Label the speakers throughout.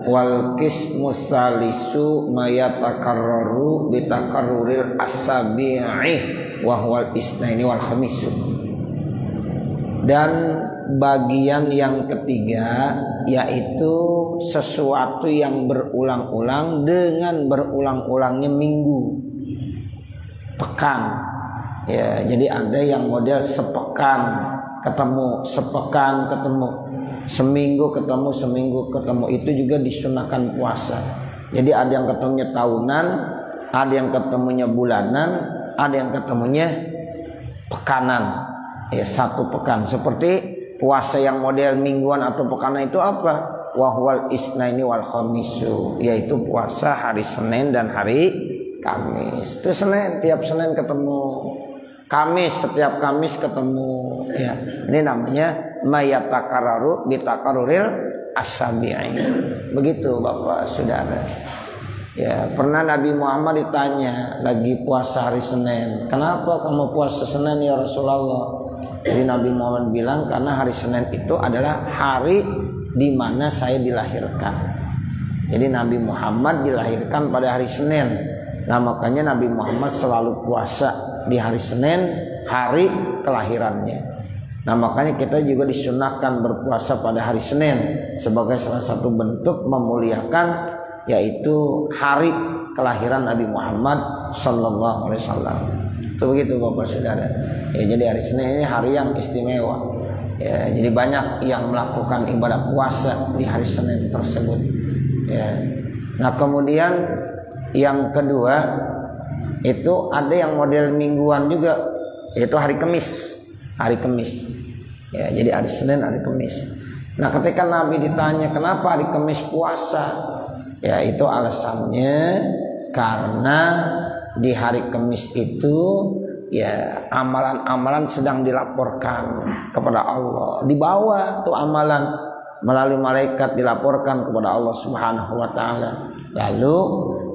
Speaker 1: wal qismus salisu mayatakarraru bitakarruril asabi'i wa huwal isnaini wal khamisu. Dan bagian yang ketiga yaitu sesuatu yang berulang-ulang dengan berulang-ulangnya minggu, pekan. Ya, jadi ada yang model sepekan ketemu, sepekan ketemu, seminggu ketemu, seminggu ketemu. Itu juga disunahkan puasa. Jadi ada yang ketemunya tahunan, ada yang ketemunya bulanan, ada yang ketemunya pekanan. Ya, satu pekan. Seperti puasa yang model mingguan atau pekanan itu apa? Wahwal isnaini wal khamisu, yaitu puasa hari Senin dan hari Kamis. Itu Senin, tiap Senin ketemu. Kamis, setiap Kamis ketemu. Ya, ini namanya mayatakarraru bitakarruril asabi'i. Begitu Bapak Saudara. Ya, pernah Nabi Muhammad ditanya lagi puasa hari Senin, kenapa kamu puasa Senin ya Rasulullah? Jadi Nabi Muhammad bilang karena hari Senin itu adalah hari di mana saya dilahirkan. Jadi Nabi Muhammad dilahirkan pada hari Senin. Nah, makanya Nabi Muhammad selalu puasa di hari Senin, hari kelahirannya. Nah, makanya kita juga disunahkan berpuasa pada hari Senin sebagai salah satu bentuk memuliakan yaitu hari kelahiran Nabi Muhammad sallallahu alaihi wasallam. Itu begitu Bapak Saudara. Ya, jadi hari Senin ini hari yang istimewa. Ya, jadi banyak yang melakukan ibadah puasa di hari Senin tersebut. Ya. Nah, kemudian yang kedua itu ada yang model mingguan juga, yaitu hari Kamis. Hari Kamis. Ya, jadi hari Senin, hari Kamis. Nah, ketika Nabi ditanya kenapa hari Kamis puasa, ya itu alasannya karena di hari Kamis itu ya amalan-amalan sedang dilaporkan kepada Allah. Dibawa tuh amalan melalui malaikat dilaporkan kepada Allah Subhanahu wa taala. Lalu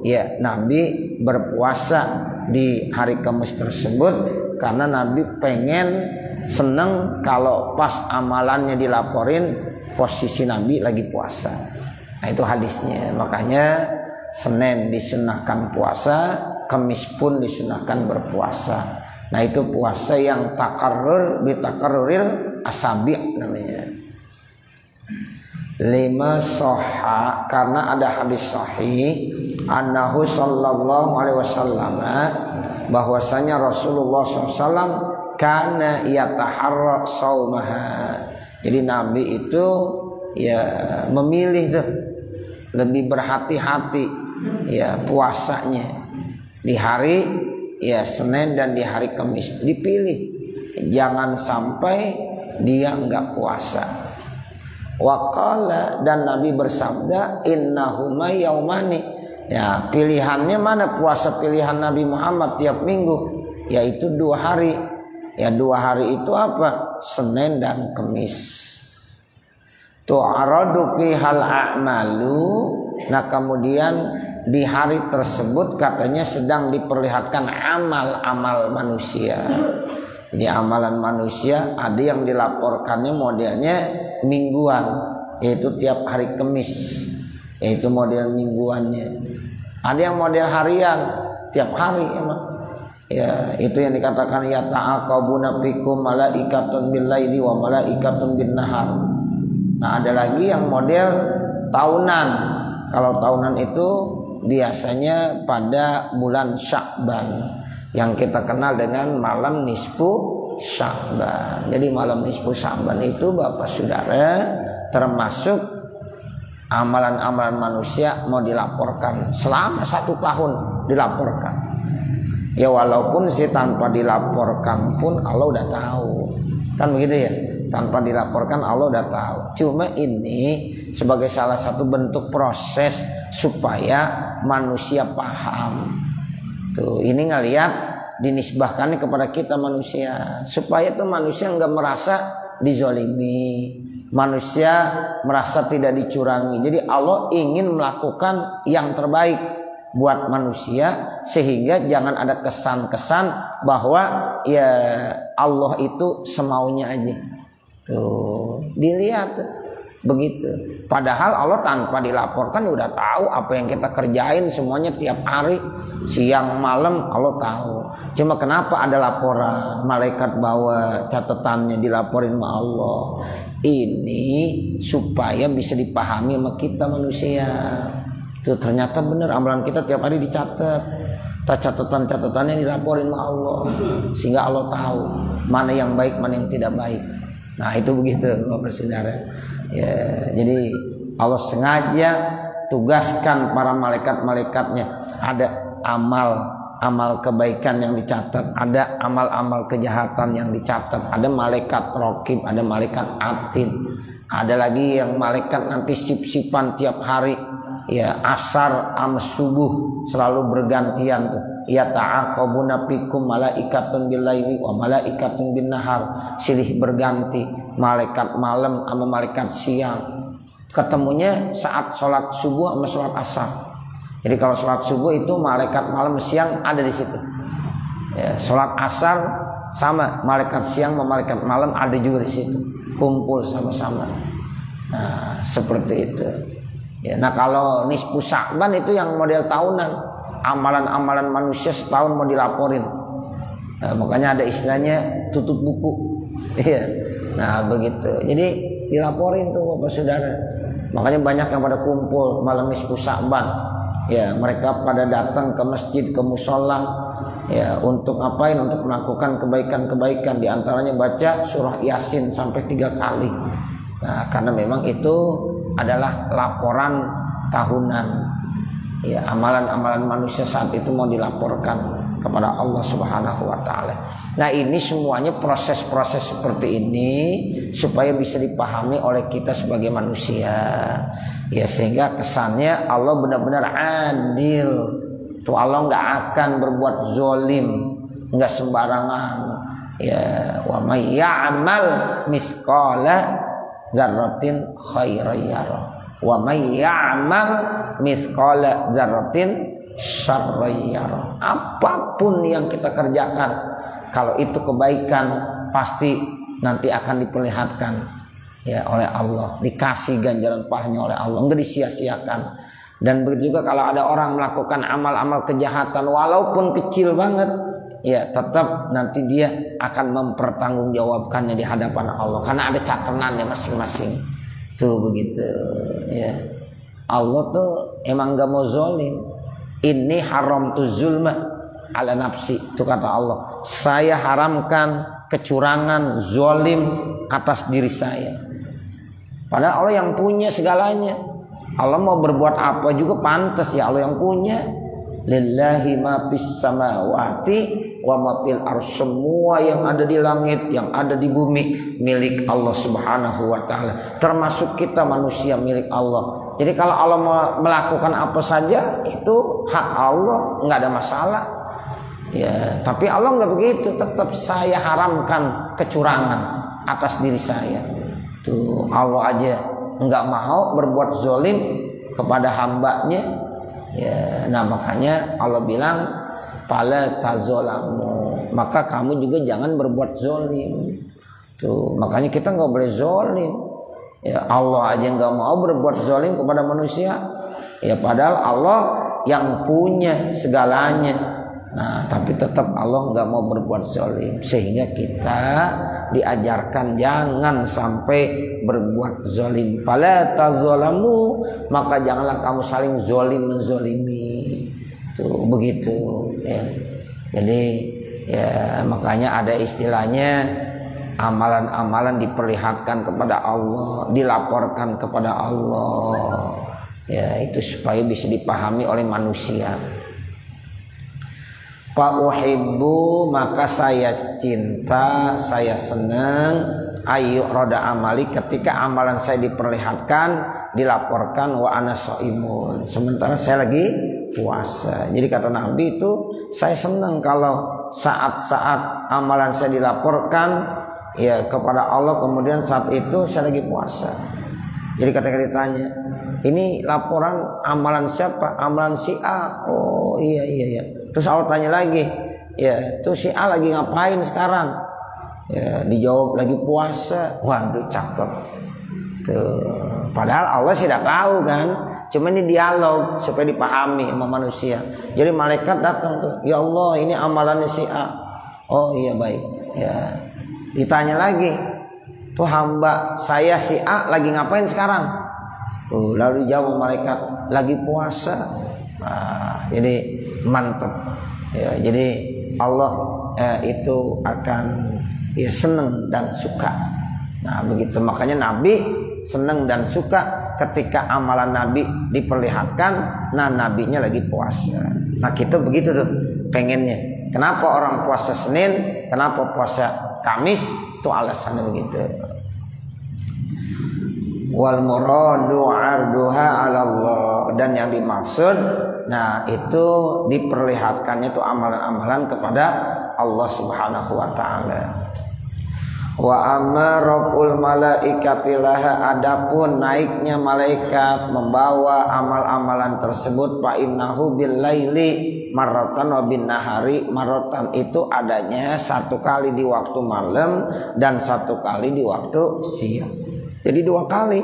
Speaker 1: ya Nabi berpuasa di hari Kamis tersebut karena Nabi pengen seneng kalau pas amalannya dilaporin posisi Nabi lagi puasa. Nah, itu hadisnya. Makanya Senin disunahkan puasa, Kamis pun disunahkan berpuasa. Nah, itu puasa yang takarrur bitakarruril asabi' namanya. 5 sahha, karena ada hadis sahih annahu sallallahu alaihi wasallam, bahwasanya Rasulullah SAW kana yataharra saumaha. Jadi Nabi itu ya memilih tuh, lebih berhati-hati ya puasanya di hari ya Senin dan di hari Kamis, dipilih, jangan sampai dia enggak puasa. Waqala, dan Nabi bersabda innahuma yaumani, ya pilihannya mana puasa pilihan Nabi Muhammad tiap minggu, yaitu 2 hari. Ya 2 hari itu apa? Senin dan Kamis. Tu'aradu fihal a'malu. Nah, kemudian di hari tersebut katanya sedang diperlihatkan amal-amal manusia. Jadi amalan manusia ada yang dilaporkannya modelnya mingguan, yaitu tiap hari Kamis, yaitu model mingguannya. Ada yang model harian, tiap hari emang. Ya, itu yang dikatakan ya ta'aqabuna fikum malaikatun bil laili wa malaikatun bin nahar. Nah, ada lagi yang model tahunan. Kalau tahunan itu biasanya pada bulan Sya'ban, yang kita kenal dengan malam nisfu Sya'ban. Jadi malam nisfu Sya'ban itu Bapak Saudara termasuk amalan-amalan manusia mau dilaporkan selama 1 tahun, dilaporkan. Ya walaupun sih tanpa dilaporkan pun Allah udah tahu. Kan begitu ya? Tanpa dilaporkan Allah udah tahu. Cuma ini sebagai salah satu bentuk proses supaya manusia paham. Tuh, ini ngelihat dinisbahkannya kepada kita manusia, supaya tuh manusia nggak merasa dizolimi, manusia merasa tidak dicurangi. Jadi Allah ingin melakukan yang terbaik buat manusia, sehingga jangan ada kesan-kesan bahwa ya Allah itu semaunya aja. Tuh, dilihat Begitu. Padahal Allah tanpa dilaporkan udah tahu apa yang kita kerjain semuanya tiap hari, siang malam Allah tahu. Cuma kenapa ada laporan, malaikat bawa catatannya dilaporin sama Allah. Ini supaya bisa dipahami sama kita manusia. Tuh ternyata benar amalan kita tiap hari dicatat. Catatan-catatannya dilaporin sama Allah. Sehingga Allah tahu mana yang baik, mana yang tidak baik. Nah itu begitu Bapak Saudara. Ya, jadi Allah sengaja tugaskan para malaikat-malaikatnya. Ada amal kebaikan yang dicatat, ada amal-amal kejahatan yang dicatat, ada malaikat raqib, ada malaikat atid, ada lagi yang malaikat nanti sip-sipan tiap hari, ya asar am subuh selalu bergantian tuh. Ya ta'aqabuna fikum malaikatun bil laili wa malaikatun bin nahar, silih berganti malaikat malam sama malaikat siang. Ketemunya saat sholat subuh sama sholat asar. Jadi kalau sholat subuh itu malaikat malam siang ada di situ. Ya, sholat asar sama malaikat siang sama malaikat malam ada juga di situ. Kumpul sama-sama. Nah, seperti itu. Ya, nah kalau nisfu Sya'ban itu yang model tahunan. Amalan-amalan manusia setahun mau dilaporin. Nah, makanya ada istilahnya tutup buku. Iya. Nah, begitu. Jadi dilaporin tuh Bapak Saudara. Makanya banyak yang pada kumpul malam nisfu Sya'ban. Ya, mereka pada datang ke masjid, ke musola, ya, untuk ngapain? Untuk melakukan kebaikan-kebaikan. Di antaranya baca surah Yasin sampai 3 kali. Nah, karena memang itu adalah laporan tahunan. Ya, amalan-amalan manusia saat itu mau dilaporkan kepada Allah Subhanahu wa taala. Nah, ini semuanya proses-proses seperti ini supaya bisa dipahami oleh kita sebagai manusia. Ya, sehingga kesannya Allah benar-benar adil. Tuh Allah enggak akan berbuat zalim, enggak sembarangan. Ya, wa may ya'mal misqala dzarratin khairan yarah. Wa may ya'mal mithqala dzarratin syarran yarah. Apapun yang kita kerjakan, kalau itu kebaikan pasti nanti akan diperlihatkan ya oleh Allah, dikasih ganjaran pahalanya oleh Allah, enggak disia-siakan. Dan begitu juga kalau ada orang melakukan amal-amal kejahatan walaupun kecil banget, ya tetap nanti dia akan mempertanggungjawabkannya di hadapan Allah karena ada catatannya masing-masing. Tuh begitu ya. Allah tuh emang gak mau zolim. Ini haram tu zulma ala nafsi. Itu kata Allah, saya haramkan kecurangan, zolim atas diri saya. Padahal Allah yang punya segalanya. Allah mau berbuat apa juga pantas ya, Allah yang punya. Lillahi ma fis samawati wa ma fil ardh. Semua yang ada di langit, yang ada di bumi milik Allah Subhanahu wa taala. Termasuk kita manusia milik Allah. Jadi kalau Allah mau melakukan apa saja itu hak Allah, enggak ada masalah. Ya, tapi Allah enggak begitu, tetap saya haramkan kecurangan atas diri saya. Tuh, Allah aja enggak mau berbuat zalim kepada hambanya. Ya, nah makanya Allah bilang fala tazolamu, maka kamu juga jangan berbuat zolim. Tuh, makanya kita nggak boleh zolim. Ya, Allah aja nggak mau berbuat zolim kepada manusia. Ya, padahal Allah yang punya segalanya. Nah, tapi tetap Allah nggak mau berbuat zolim, sehingga kita diajarkan jangan sampai berbuat zolim. Fala tazolamu, maka janganlah kamu saling zolim menzolimi. Tuh begitu ya. Jadi ya makanya ada istilahnya amalan-amalan diperlihatkan kepada Allah, dilaporkan kepada Allah. Ya, itu supaya bisa dipahami oleh manusia. Fa uhibbu, maka saya cinta, saya senang ayu roda amali, ketika amalan saya diperlihatkan, dilaporkan wa ana shaimun, sementara saya lagi puasa. Jadi kata Nabi itu, saya senang kalau saat-saat amalan saya dilaporkan ya kepada Allah, kemudian saat itu saya lagi puasa. Jadi ketika ditanya, ini laporan amalan siapa? Amalan si A. Oh iya. Terus Allah tanya lagi, ya tuh si A lagi ngapain sekarang? Ya dijawab lagi puasa. Waduh cakep. Tuh. Padahal Allah sudah tahu kan. Cuma ini dialog supaya dipahami sama manusia. Jadi malaikat datang tuh, ya Allah ini amalannya si A. Oh iya baik. Ya. Ditanya lagi, tuh hamba saya si A lagi ngapain sekarang? Tuh, lalu dijawab malaikat lagi puasa. Nah, jadi mantap. Ya, jadi Allah itu akan ya senang dan suka. Nah begitu, makanya Nabi senang dan suka ketika amalan Nabi diperlihatkan. Nah nabinya lagi puasa. Nah kita begitu tuh pengennya. Kenapa orang puasa Senin, kenapa puasa Kamis? Itu alasannya begitu. Wal muradu arduha 'ala Allah, dan yang dimaksud nah itu diperlihatkannya itu amalan-amalan kepada Allah Subhanahu wa taala. Wa amma rabbul malaikati laha, adapun naiknya malaikat membawa amal-amalan tersebut, fa innahu bil laili marratan wa bin nahari marratan, itu adanya satu kali di waktu malam dan satu kali di waktu siang. Jadi dua kali.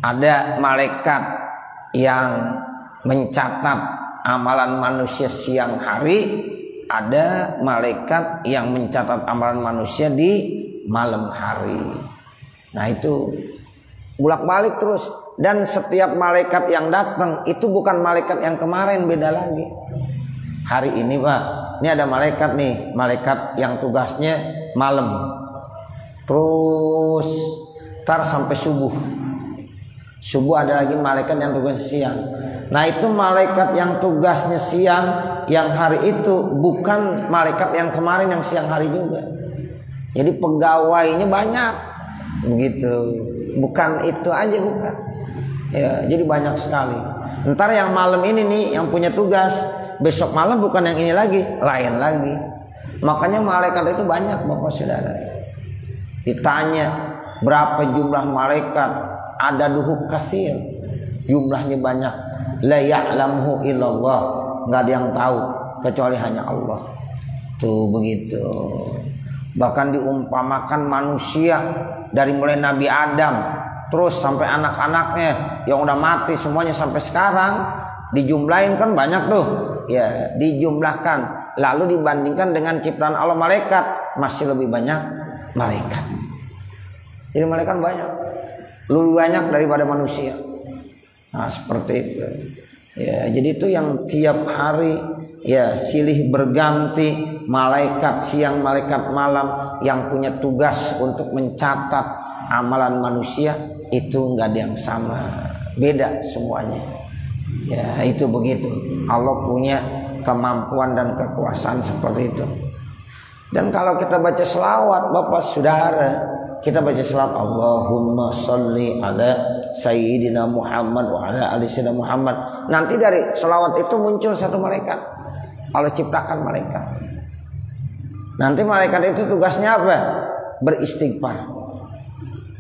Speaker 1: Ada malaikat yang mencatat amalan manusia siang hari, ada malaikat yang mencatat amalan manusia di malam hari. Nah itu bolak-balik terus. Dan setiap malaikat yang datang itu bukan malaikat yang kemarin, beda lagi. Hari ini Pak, ini ada malaikat nih, malaikat yang tugasnya malam. Terus tar sampai subuh. Subuh ada lagi malaikat yang tugasnya siang. Nah itu malaikat yang tugasnya siang yang hari itu bukan malaikat yang kemarin yang siang hari juga. Jadi pegawainya banyak begitu. Bukan itu aja, bukan. Ya, jadi banyak sekali. Ntar yang malam ini nih yang punya tugas, besok malam bukan yang ini lagi, lain lagi. Makanya malaikat itu banyak Bapak Saudara. Ditanya berapa jumlah malaikat, ada duhuk kasir, jumlahnya banyak. La ya'lamuhu illallah, nggak ada yang tahu kecuali hanya Allah. Tuh begitu. Bahkan diumpamakan manusia dari mulai Nabi Adam terus sampai anak-anaknya yang udah mati semuanya sampai sekarang, dijumlahin kan banyak tuh. Ya, dijumlahkan lalu dibandingkan dengan ciptaan Allah malaikat, masih lebih banyak malaikat. Jadi malaikat banyak, lebih banyak daripada manusia. Nah seperti itu. Ya, jadi itu yang tiap hari ya silih berganti, malaikat siang, malaikat malam yang punya tugas untuk mencatat amalan manusia itu nggak ada yang sama, beda semuanya. Ya itu begitu. Allah punya kemampuan dan kekuasaan seperti itu. Dan kalau kita baca selawat Bapak Saudara, kita baca selawat Allahumma sholli ala Sayyidina Muhammad wa ala ali Sayyidina Muhammad. Nanti dari selawat itu muncul satu malaikat. Allah ciptakan malaikat. Nanti malaikat itu tugasnya apa? Beristighfar.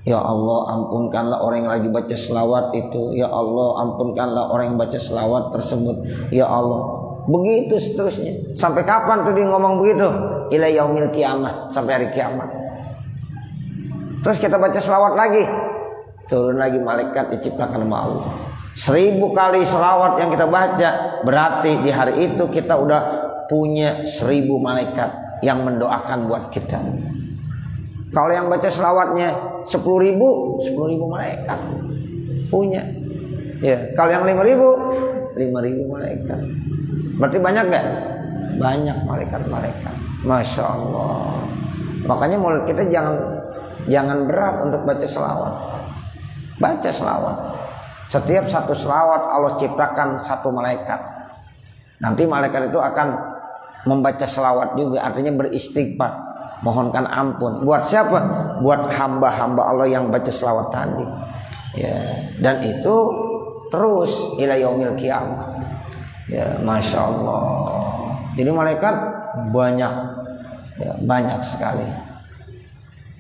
Speaker 1: Ya Allah ampunkanlah orang yang lagi baca selawat itu. Ya Allah ampunkanlah orang yang baca selawat tersebut. Ya Allah. Begitu seterusnya. Sampai kapan tuh dia ngomong begitu? Ila yaumil kiamah, sampai hari kiamat. Terus kita baca selawat lagi, turun lagi malaikat diciptakan sama Allah. 1000 kali selawat yang kita baca, berarti di hari itu kita udah punya 1000 malaikat yang mendoakan buat kita. Kalau yang baca selawatnya 10.000 malaikat punya. Ya, kalau yang 5.000 malaikat. Berarti banyak gak? Banyak malaikat-malaikat. Masya Allah. Makanya mulut kita jangan berat untuk baca selawat. Baca selawat. Setiap satu selawat Allah ciptakan satu malaikat. Nanti malaikat itu akan membaca selawat juga, artinya beristighfar, mohonkan ampun. Buat siapa? Buat hamba-hamba Allah yang baca selawat tadi. Ya, dan itu terus ila yaumil kiamah. Ya, Masya Allah. Jadi malaikat banyak, ya, banyak sekali.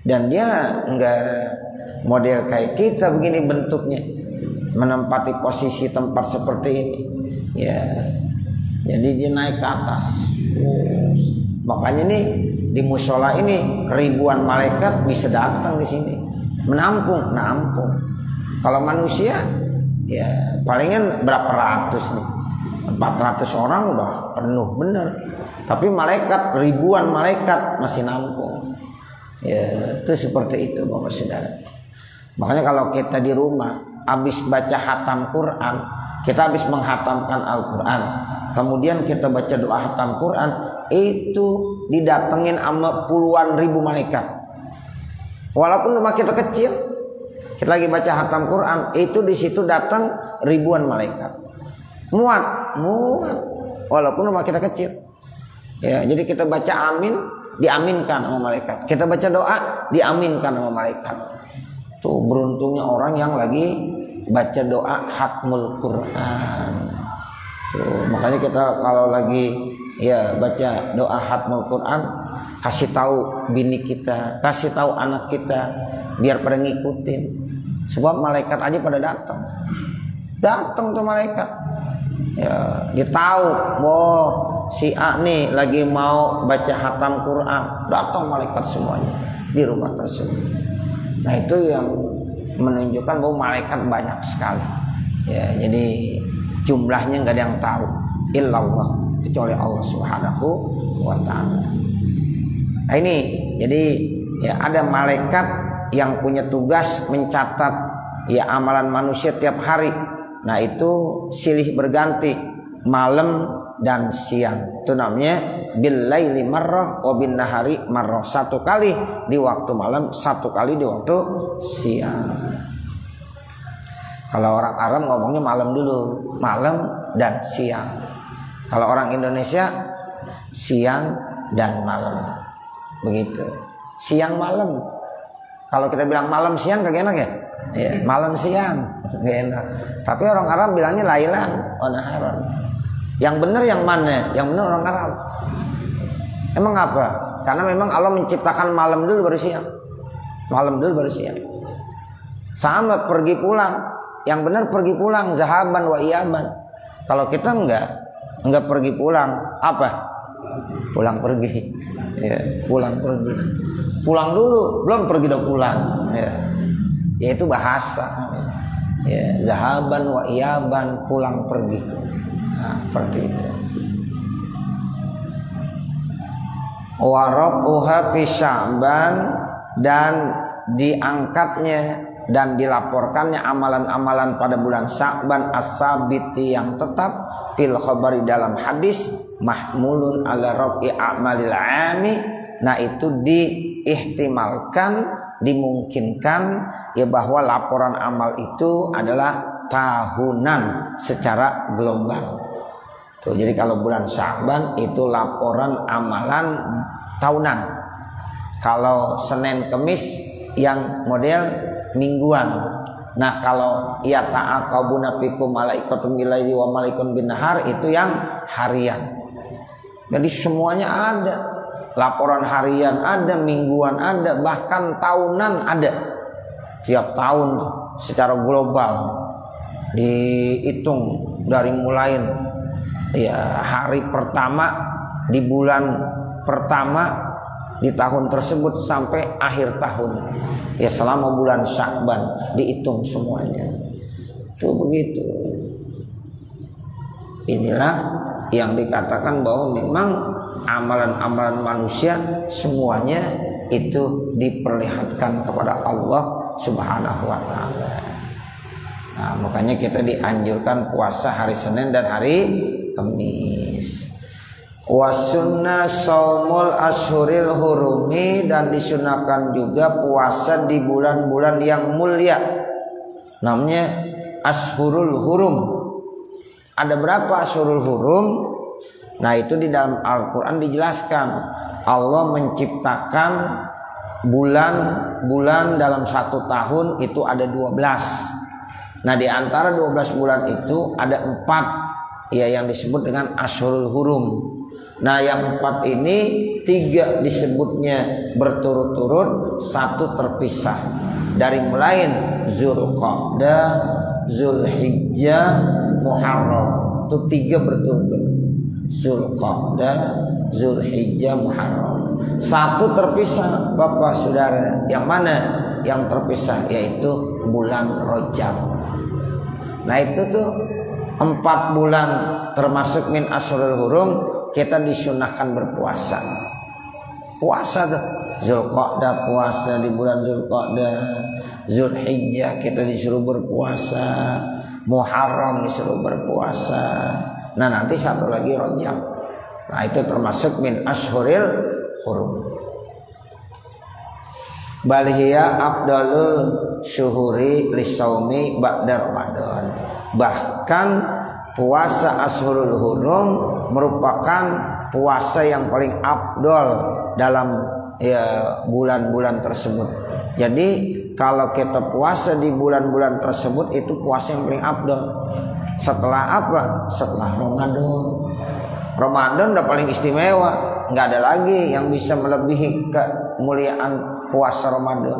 Speaker 1: Dan dia enggak model kayak kita begini bentuknya, menempati posisi tempat seperti ini. Ya, jadi dia naik ke atas. Makanya nih di musola ini ribuan malaikat bisa datang di sini. Nampung. Kalau manusia ya palingan berapa ratus nih, 400 orang udah penuh bener. Tapi malaikat, ribuan malaikat masih nampung. Ya itu seperti itu Bapak Saudara. Makanya kalau kita di rumah habis baca hatam Quran, kita habis menghatamkan Al-Quran, kemudian kita baca doa hatam Quran, itu didatengin sama puluhan ribu malaikat. Walaupun rumah kita kecil, kita lagi baca hatam Quran, itu di situ datang ribuan malaikat. Muat, walaupun rumah kita kecil. Ya, jadi kita baca amin, diaminkan sama malaikat. Kita baca doa, diaminkan sama malaikat. Tuh beruntungnya orang yang lagi baca doa hatmul Quran. Tuh, makanya kita kalau lagi ya baca doa hatmul Quran, kasih tahu bini kita, kasih tahu anak kita, biar pada ngikutin. Sebab malaikat aja pada datang tuh malaikat. Ya, dia tahu, si A nih lagi mau baca hatam Quran, datang malaikat semuanya di rumah tersebut. Nah itu yang menunjukkan bahwa malaikat banyak sekali. Ya, jadi jumlahnya nggak ada yang tahu, illallah, kecuali Allah Subhanahu wa Ta'ala. Nah ini, jadi ya ada malaikat yang punya tugas mencatat ya amalan manusia tiap hari. Nah itu silih berganti malam dan siang. Itu namanya bil laili marrah wa bin nahari marrah. Satu kali di waktu malam, satu kali di waktu siang. Kalau orang Arab ngomongnya malam dulu, malam dan siang. Kalau orang Indonesia siang dan malam. Begitu. Siang malam. Kalau kita bilang malam siang kagak enak ya? Ya, malam siang gak enak. Tapi orang Arab bilangnya lailan wa naharan. Yang benar yang mana? Yang benar orang Arab. Emang apa? Karena memang Allah menciptakan malam dulu baru siang. Malam dulu baru siang. Sama pergi pulang. Yang benar pergi pulang, zahaban wa iyaban. Kalau kita enggak pergi pulang, apa? Pulang pergi. Ya, pulang pergi. Pulang dulu, belum pergi udah pulang. Ya. Yaitu bahasa. Ya, zahaban wa iyaban, pulang pergi. Nah, seperti itu. Wa rabbuha fi Sya'ban, dan diangkatnya dan dilaporkannya amalan-amalan pada bulan Sya'ban as-sabiti yang tetap fil khabari dalam hadis mahmulun ala rab'i a'malil 'ami. Nah itu diihtimalkan, dimungkinkan ya bahwa laporan amal itu adalah tahunan secara global. Tuh, jadi kalau bulan Sya'ban itu laporan amalan tahunan. Kalau Senin Kemis yang model mingguan. Nah kalau ya ta'aqabuna fikum malaikatun bilaili wa malaikatun binnahar itu yang harian. Jadi semuanya ada. Laporan harian ada, mingguan ada, bahkan tahunan ada. Tiap tahun secara global dihitung dari mulai ya hari pertama di bulan pertama di tahun tersebut sampai akhir tahun. Ya selama bulan Sya'ban dihitung semuanya. Itu begitu. Inilah yang dikatakan bahwa memang amalan-amalan manusia semuanya itu diperlihatkan kepada Allah Subhanahu wa Ta'ala. Nah, makanya kita dianjurkan puasa hari Senin dan hari Kamis. Wasunnah saumul ashuril hurumi, dan disunahkan juga puasa di bulan-bulan yang mulia. Namanya ashurul hurum. Ada berapa ashurul hurum? Nah itu di dalam Al-Quran dijelaskan. Allah menciptakan bulan-bulan dalam satu tahun itu ada 12. Nah di antara 12 bulan itu ada 4 ya yang disebut dengan ashurul hurum. Nah yang 4 ini 3 disebutnya berturut-turut, 1 terpisah. Dari mulai Zulqa'dah, Zulhijjah, Muharram. Itu 3 berturut-turut. Zulqa'dah, Zulhijjah, Muharram. 1 terpisah Bapak Saudara. Yang mana? yang terpisah, yaitu bulan Rajab. Nah itu tuh 4 bulan termasuk min Ashhurul Hurum, kita disunahkan berpuasa. Puasa tuh Zulqa'dah, puasa di bulan Zulqa'dah. Zulhijjah kita disuruh berpuasa. Muharram disuruh berpuasa. Nah nanti satu lagi Rajab. Nah itu termasuk min Ashhuril Hurum. Bal hiya afdalul syuhuri lisaumi ba'da Ramadan. Bahkan puasa Ashhurul Hurum merupakan puasa yang paling afdal dalam bulan-bulan tersebut. Jadi kalau kita puasa di bulan-bulan tersebut itu puasa yang paling afdal. Setelah apa? Setelah Ramadan. Ramadan udah paling istimewa, nggak ada lagi yang bisa melebihi kemuliaan puasa Ramadan.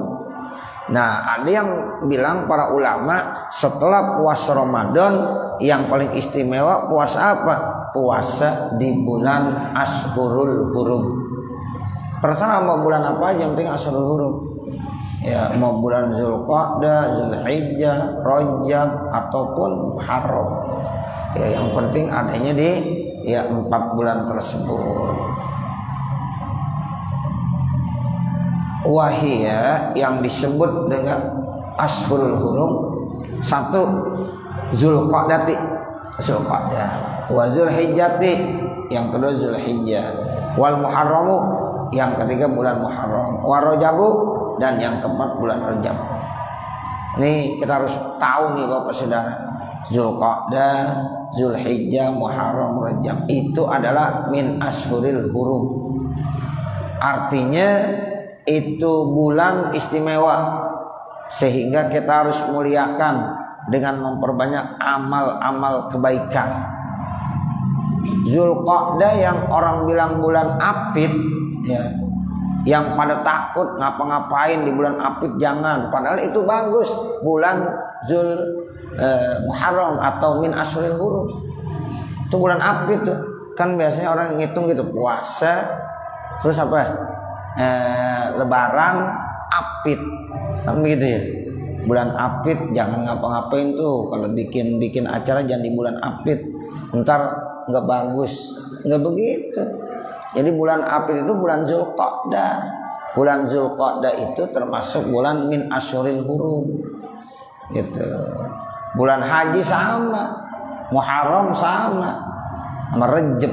Speaker 1: Nah, ada yang bilang para ulama setelah puasa Ramadan yang paling istimewa puasa apa? Puasa di bulan Ashhurul Hurum. Terserah mau bulan apa aja, yang penting Ashhurul Hurum. Ya, mau bulan Zulqa'dah, Zulhijjah, Rajab ataupun Muharram. Ya, yang penting adanya di 4 bulan tersebut. Wahia yang disebut dengan Ashhurul Hurum, 1 Zulqa'dati, Zulqa'dah, wa Zulhijjati, yang kedua Zulhijjah, wal Muharramu, yang ketiga bulan Muharram, wa Rajabu, dan yang keempat bulan Rajab. Ini kita harus tahu nih Bapak Saudara, Zulqa'dah, Zulhijjah, Muharram, Rajab itu adalah min Ashhuril Hurum. Artinya itu bulan istimewa, sehingga kita harus muliakan dengan memperbanyak amal-amal kebaikan. Zulqa'dah yang orang bilang bulan apit, ya, yang pada takut ngapa-ngapain di bulan apit, jangan. Padahal itu bagus, bulan Muharram atau min Ashhuril Hurum. Itu bulan apit tuh. Kan biasanya orang ngitung gitu, puasa terus apa? Lebaran apit. Kan begitu ya. Bulan apit jangan ngapa-ngapain tuh. Kalau bikin acara jangan di bulan apit. Ntar enggak bagus. Enggak begitu. Jadi bulan apit itu bulan Zulqa'dah. Bulan Zulqa'dah itu termasuk bulan min Ashhuril Hurum. Gitu. Bulan haji sama, Muharram sama, Rajab,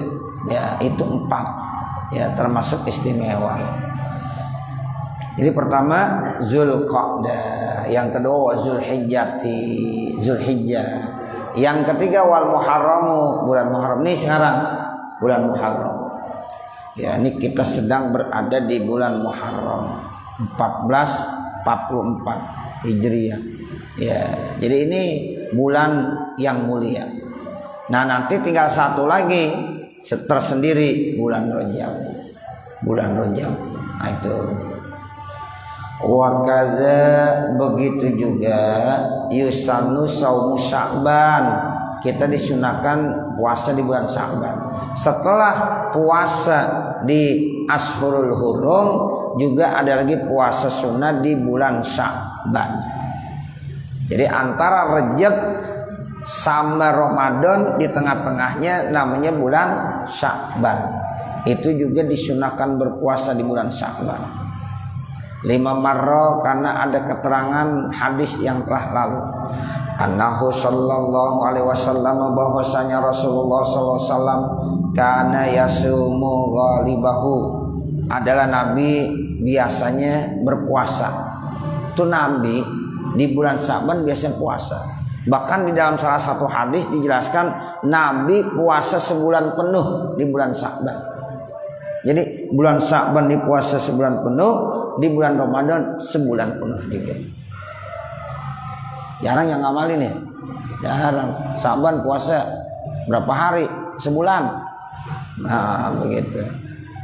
Speaker 1: ya itu 4, ya termasuk istimewa. Jadi pertama Zulqa'dah, yang kedua Zulhijjah, yang ketiga wal Muharramu, bulan Muharram. Ini sekarang bulan Muharram. Ya, ini kita sedang berada di bulan Muharram 1444 Hijriah. Ya, jadi ini bulan yang mulia. Nah, nanti tinggal satu lagi tersendiri, bulan Rajab. Bulan Rajab. Nah, itu. Wa kadza, begitu juga yusannu saumu Sya'ban. Kita disunahkan puasa di bulan Sya'ban. Setelah puasa di Ashhurul Hurum juga ada lagi puasa sunnah di bulan Sya'ban. Jadi antara Rajab sama Ramadan di tengah-tengahnya namanya bulan Sya'ban. Itu juga disunahkan berpuasa di bulan Sya'ban. 5 marrah karena ada keterangan hadis yang telah lalu. Annahu sallallahu alaihi wasallam, bahwasanya Rasulullah sallallahu alaihi wasallam kana yasumu ghalibahu, adalah Nabi biasanya berpuasa. Itu Nabi di bulan Sya'ban biasanya puasa. Bahkan di dalam salah satu hadis dijelaskan Nabi puasa sebulan penuh di bulan Sya'ban. Jadi bulan Sya'ban dipuasa sebulan penuh, di bulan Ramadan sebulan penuh juga. Jarang yang ngamalin ya. Jarang. Sya'ban puasa berapa hari? Sebulan. Nah, begitu.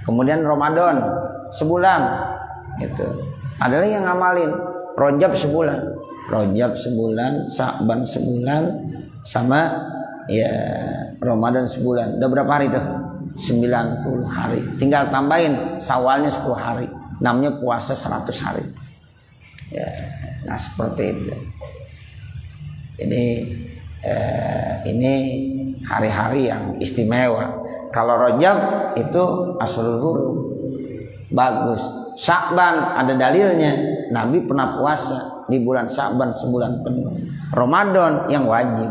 Speaker 1: Kemudian Ramadan sebulan. Gitu. Ada lagi yang ngamalin Rajab sebulan. Rajab sebulan, Sya'ban sebulan, sama ya Ramadan sebulan. Udah berapa hari tuh? 90 hari. Tinggal tambahin Syawalnya 10 hari. Namanya puasa 100 hari. Ya, nah seperti itu. Jadi ini hari-hari yang istimewa. Kalau Rajab itu Ashurul Hurum, bagus. Sya'ban ada dalilnya, Nabi pernah puasa di bulan Sya'ban sebulan penuh. Ramadan yang wajib.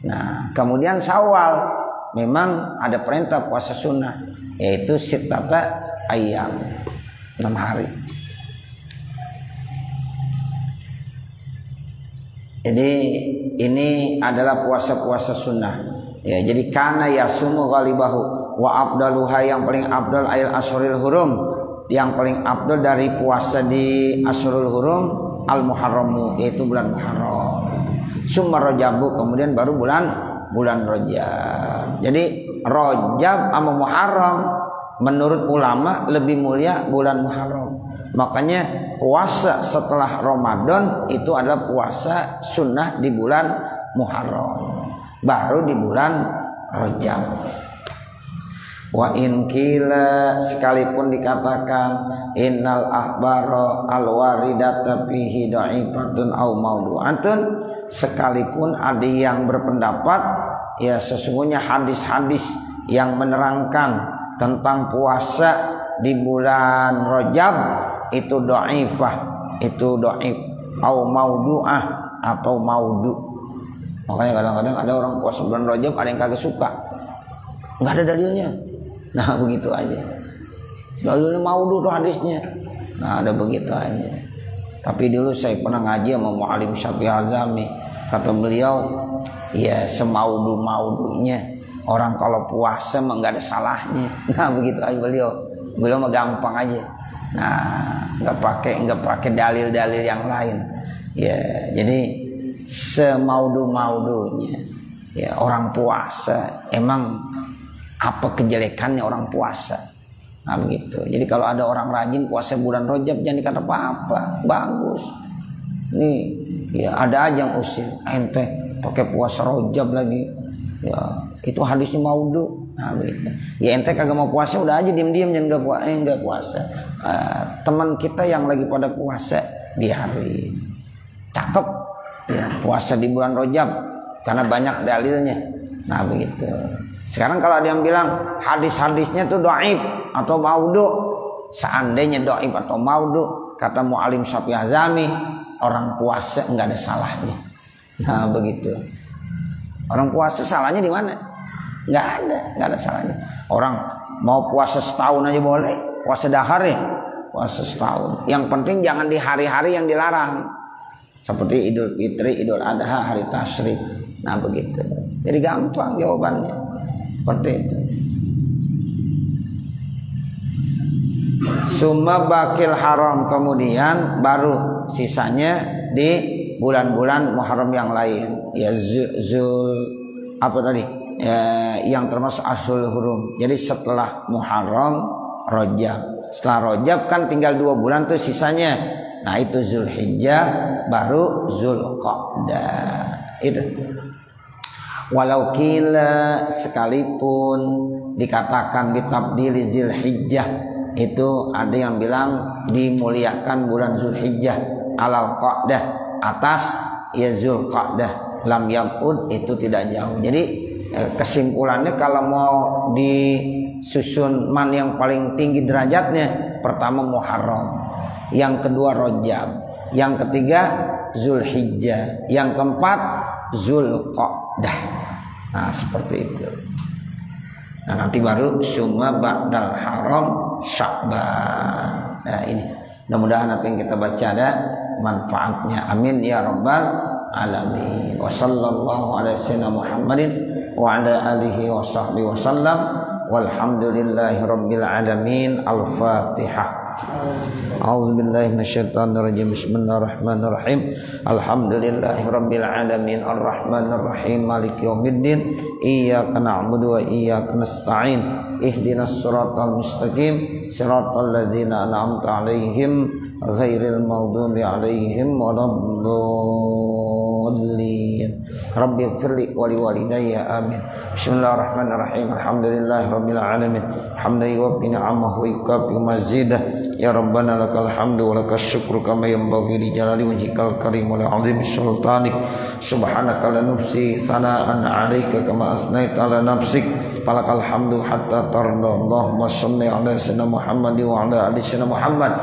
Speaker 1: Nah kemudian Syawal memang ada perintah puasa sunnah, yaitu sittata ayyam, 6 hari. Jadi ini adalah puasa-puasa sunnah. Ya, jadi kana yasumu ghalibahu wa afdaluha, yang paling afdal ayat Ashurul Hurum, yang paling afdal dari puasa di Ashurul Hurum al Muharramu, yaitu bulan Muharram. Summa Rajabu, kemudian baru bulan Rajab. Jadi Rajab sama Muharram menurut ulama lebih mulia bulan Muharram. Makanya puasa setelah Ramadan itu adalah puasa sunnah di bulan Muharram, baru di bulan Rajab. Wa in kila, sekalipun dikatakan innal ahbara alwaridata fihi dha'ifatun aw mawdu'atun, sekalipun ada yang berpendapat ya sesungguhnya hadis-hadis yang menerangkan tentang puasa di bulan Rajab itu dhaifah, itu dhaif, au maudu'ah atau maudu. Makanya kadang-kadang ada orang puasa bulan Rajab ada yang kagak suka, nggak ada dalilnya. Nah begitu aja, dalilnya maudu tuh hadisnya. Nah ada begitu aja. Tapi dulu saya pernah ngaji sama Mu'alim Syafi'i Azami, kata beliau ya semaudu-maudunya orang kalau puasa mah nggak ada salahnya. Nah begitu aja beliau mah gampang aja. Nah nggak pakai dalil-dalil yang lain. Ya jadi semaudu-maudunya ya orang puasa, emang apa kejelekannya orang puasa. Nah begitu. Jadi kalau ada orang rajin puasa bulan Rajab jangan dikata apa-apa, bagus. Nih ya ada aja yang usir, ente pakai puasa Rajab lagi. Ya itu hadisnya maudu. Nah begitu. Ya ente kagak mau puasa udah aja diam-diam jangan enggak puasa. Teman kita yang lagi pada puasa biarin. Cakep ya puasa di bulan Rajab karena banyak dalilnya. Nah begitu. Sekarang kalau ada yang bilang hadis-hadisnya tuh dhaif atau maudu, seandainya dhaif atau maudu, kata Mu'alim Syafi'i Azami, orang puasa enggak ada salahnya. Nah begitu. Orang puasa salahnya di mana? Enggak ada salahnya. Orang mau puasa setahun aja boleh, puasa dahar ya, puasa setahun. Yang penting jangan di hari-hari yang dilarang, seperti Idul Fitri, Idul Adha, hari Tasyrik. Nah begitu. Jadi gampang jawabannya. Seperti itu. Summa bakil haram, kemudian baru sisanya di bulan-bulan Muharram yang lain. Ya zul apa tadi? Yang termasuk Ashurul Hurum. Jadi setelah Muharram, Rajab. Setelah Rajab kan tinggal 2 bulan tuh sisanya. Nah itu Zulhijjah, baru Zulqa'dah. Itu. Walau kila, sekalipun dikatakan bitabdili Zulhijjah, itu ada yang bilang dimuliakan bulan Zulhijjah alal qa'dah, atas ya Zulqa'dah, lam yamud, itu tidak jauh. Jadi kesimpulannya kalau mau disusun man yang paling tinggi derajatnya, pertama Muharram, yang kedua Rajab, yang ketiga Zulhijjah, yang keempat Zulqa'dah. Nah seperti itu. Nah nanti baru summa ba'dal haram Sya'ban. Nah ini mudah-mudahan apa yang kita baca ada manfaatnya. Amin ya rabbal alamin. Wa sallallahu ala sayyidina Muhammadin wa ala alihi wa sahbihi wa sallam. Walhamdulillahi rabbil alamin. Al-Fatihah. A'udzu billahi minasyaitonir rajim. Bismillahirrahmanirrahim. Alhamdulillahi rabbil alamin arrahmanir rahim maliki yaumiddin. Iyyaka na'budu wa iyyaka nasta'in. Ihdinas siratal mustaqim siratal ladzina an'amta 'alaihim ghairil maghdubi 'alaihim waladdallin. Rabbi ighfirli wa liwalidayya amin. Bismillahirrahmanirrahim. Alhamdulillahi rabbil alamin. Hamdan yuwaffi ni'amahu wa yukafi mazidah. ya rabbana lakal hamdu wa lakas syukru kama yanbaghi li jalali wajhikal karim wa li 'azimi sultanik subhanaka la nufsi sana'an 'alaika kama asnaita 'ala nafsik falakal hamdu hatta tarda Allahumma shalli 'ala sayyidina Muhammad wa 'ala ali sayyidina Muhammad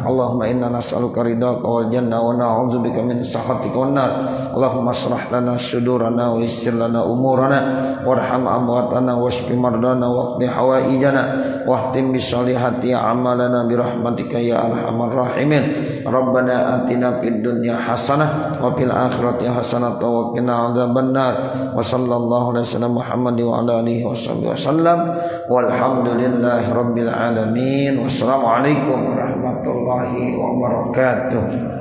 Speaker 1: Allahumma inna nas'aluka ridhaka wal jannah wa na'udzubika min sakhatika wan nar Allahumma shrah lana sudurana wa yassir lana umurana warham amwatana washfi mardana waqdi hawaijana wahtim bisolihati amalana birahmatika ya arhamar rahimin rabbana atina fid dunya hasanah wa fil akhirati hasanah wa qina adzabannar wa sallallahu alaihi wasallam Muhammad wa ala alihi wasallam walhamdulillahi rabbil alamin wassalamu alaikum warahmatullahi wabarakatuh.